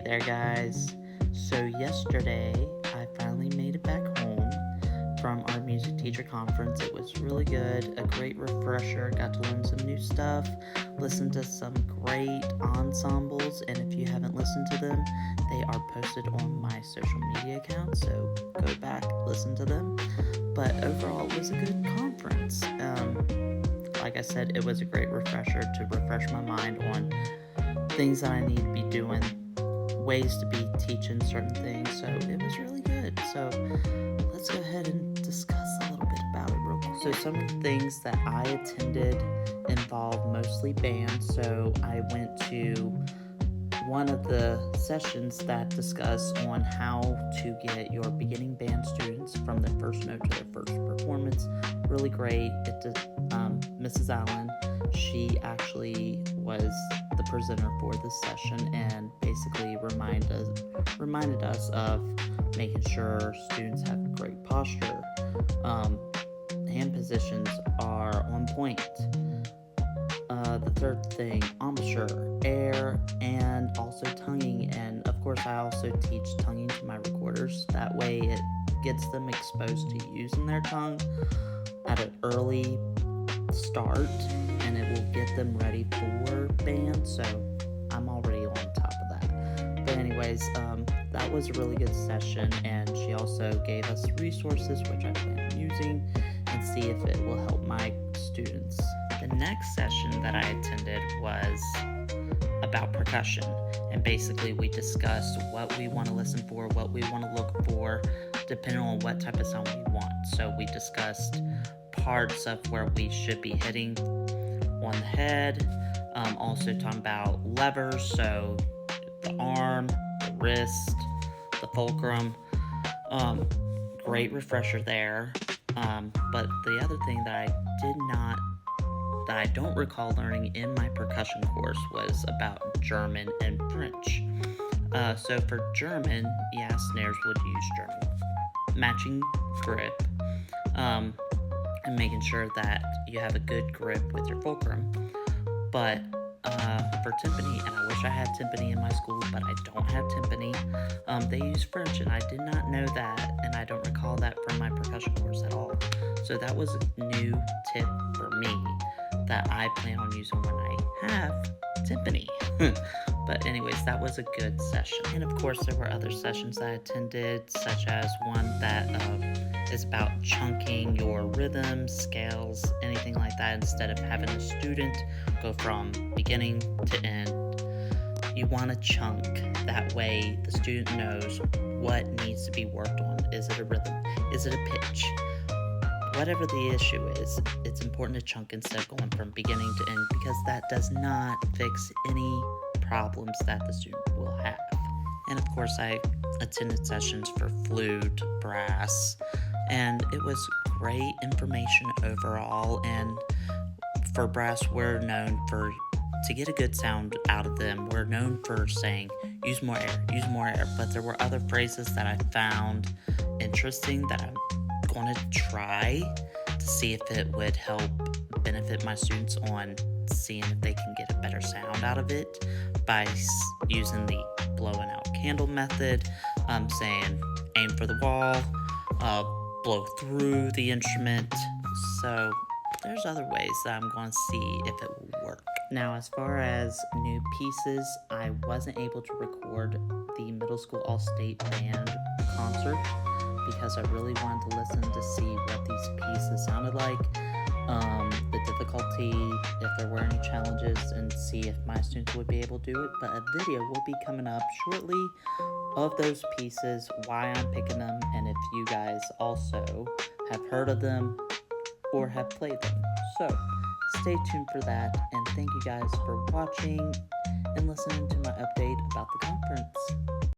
Hey there, guys. So, yesterday I finally made it back home from our music teacher conference. It was really good, a great refresher. Got to learn some new stuff, listen to some great ensembles, and if you haven't listened to them, they are posted on my social media account. So, go back, listen to them. But overall, it was a good conference. Like I said, it was a great refresher to refresh my mind on things that I need to be doing, ways to be teaching certain things. So it was really good. So let's go ahead and discuss a little bit about it real quick. So some of the things that I attended involved mostly band. So I went to one of the sessions that discuss on how to get your beginning band students from their first note to their first performance. Really great. Mrs. Allen, she actually was the presenter for this session and basically reminded us of making sure students have great posture. Hand positions are on point. The third thing, embouchure, air, and also tonguing. And of course, I also teach tonguing to my recorders. That way it gets them exposed to using their tongue at an early start, and it will get them ready for band. So I'm already on top of that. But anyways, that was a really good session, and she also gave us resources which I plan on using and see if it will help my students. The next session that I attended was about percussion, and basically we discussed what we want to listen for, what we want to look for, depending on what type of sound we want. So we discussed parts of where we should be hitting on the head, also talking about levers, so the arm, the wrist, the fulcrum. Great refresher there. But the other thing that I don't recall learning in my percussion course was about German and French. So for German, yeah, snares would use German. Matching grip, and making sure that you have a good grip with your fulcrum. But for timpani, and I wish I had timpani in my school, but I don't have timpani, they use French, and I did not know that, and I don't recall that from my percussion course at all. So that was a new tip for me that I plan on using when I have timpani. But anyways, that was a good session. And of course, there were other sessions that I attended, such as one that is about chunking your rhythms, scales, anything like that, instead of having a student go from beginning to end. You want to chunk, that way the student knows what needs to be worked on. Is it a rhythm? Is it a pitch? Whatever the issue is, it's important to chunk instead of going from beginning to end, because that does not fix any problems that the student will have. And of course, I attended sessions for flute, brass, and it was great information overall. And for brass, we're known for, to get a good sound out of them, we're known for saying, use more air. But there were other phrases that I found interesting that I'm going to try to see if it would help benefit my students on seeing if they can get a better sound out of it by using the blowing out candle method, saying aim for the wall, blow through the instrument. So there's other ways that I'm going to see if it will work. Now, as far as new pieces, I wasn't able to record the middle school all-state band concert because I really wanted to listen to see what these pieces sounded like, the difficulty, if there were any challenges, and see if my students would be able to do it. But a video will be coming up shortly of those pieces, why I'm picking them, and if you guys also have heard of them or have played them. So stay tuned for that, and thank you guys for watching and listening to my update about the conference.